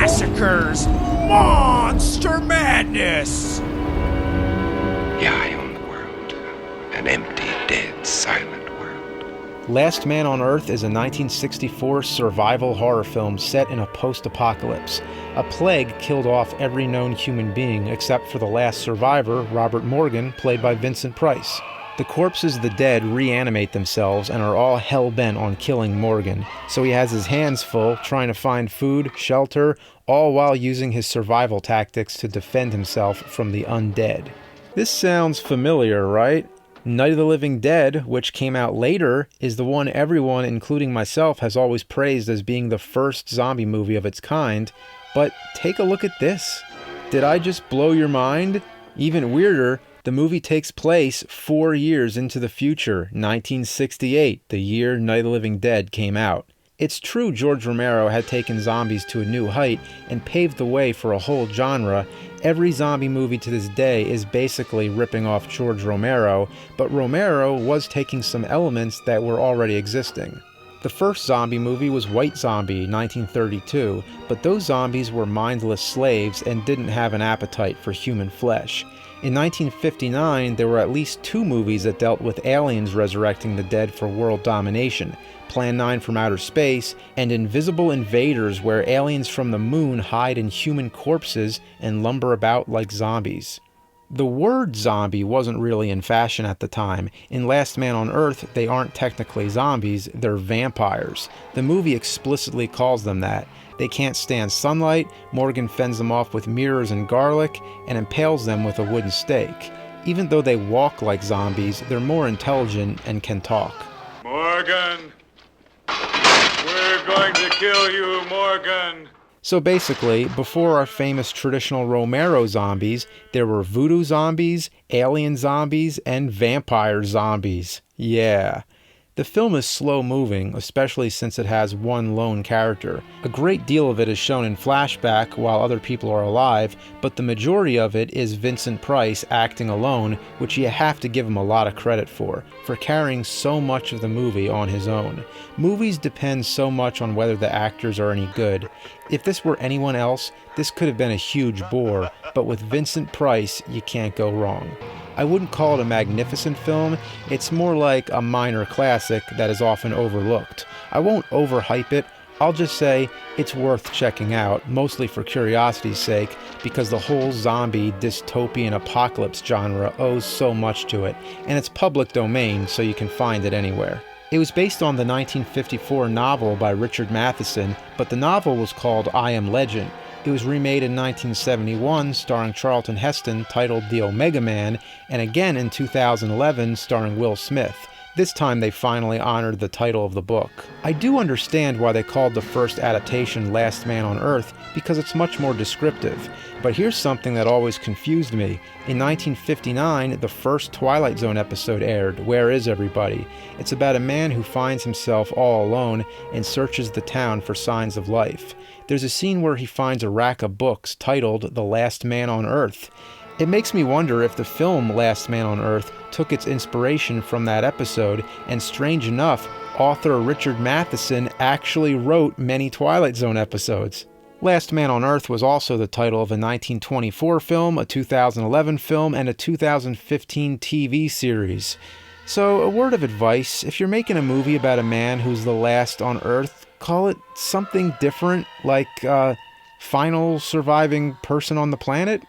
massacres, monster madness. Yeah, I own the world. An empty, dead, silent world. Last Man on Earth is a 1964 survival horror film set in a post-apocalypse. A plague killed off every known human being except for the last survivor, Robert Morgan, played by Vincent Price. The corpses of the dead reanimate themselves and are all hell-bent on killing Morgan, so he has his hands full trying to find food, shelter, all while using his survival tactics to defend himself from the undead. This sounds familiar, right? Night of the Living Dead, which came out later, is the one everyone, including myself, has always praised as being the first zombie movie of its kind. But take a look at this. Did I just blow your mind? Even weirder, the movie takes place 4 years into the future, 1968, the year Night of the Living Dead came out. It's true George Romero had taken zombies to a new height and paved the way for a whole genre. Every zombie movie to this day is basically ripping off George Romero, but Romero was taking some elements that were already existing. The first zombie movie was White Zombie, 1932, but those zombies were mindless slaves and didn't have an appetite for human flesh. In 1959, there were at least 2 movies that dealt with aliens resurrecting the dead for world domination, Plan 9 from Outer Space, and Invisible Invaders, where aliens from the moon hide in human corpses and lumber about like zombies. The word zombie wasn't really in fashion at the time. In Last Man on Earth, they aren't technically zombies, they're vampires. The movie explicitly calls them that. They can't stand sunlight, Morgan fends them off with mirrors and garlic, and impales them with a wooden stake. Even though they walk like zombies, they're more intelligent and can talk. Morgan! We're going to kill you, Morgan! So basically, before our famous traditional Romero zombies, there were voodoo zombies, alien zombies, and vampire zombies. Yeah. The film is slow-moving, especially since it has one lone character. A great deal of it is shown in flashback while other people are alive, but the majority of it is Vincent Price acting alone, which you have to give him a lot of credit for carrying so much of the movie on his own. Movies depend so much on whether the actors are any good. If this were anyone else, this could have been a huge bore, but with Vincent Price, you can't go wrong. I wouldn't call it a magnificent film, it's more like a minor classic that is often overlooked. I won't overhype it, I'll just say it's worth checking out, mostly for curiosity's sake, because the whole zombie dystopian apocalypse genre owes so much to it, and it's public domain so you can find it anywhere. It was based on the 1954 novel by Richard Matheson, but the novel was called I Am Legend. It was remade in 1971, starring Charlton Heston, titled The Omega Man, and again in 2011, starring Will Smith. This time they finally honored the title of the book. I do understand why they called the first adaptation Last Man on Earth, because it's much more descriptive. But here's something that always confused me. In 1959, the first Twilight Zone episode aired, Where Is Everybody? It's about a man who finds himself all alone and searches the town for signs of life. There's a scene where he finds a rack of books titled The Last Man on Earth. It makes me wonder if the film Last Man on Earth took its inspiration from that episode, and strange enough, author Richard Matheson actually wrote many Twilight Zone episodes. Last Man on Earth was also the title of a 1924 film, a 2011 film, and a 2015 TV series. So, a word of advice, if you're making a movie about a man who's the last on Earth, call it something different, like final surviving person on the planet?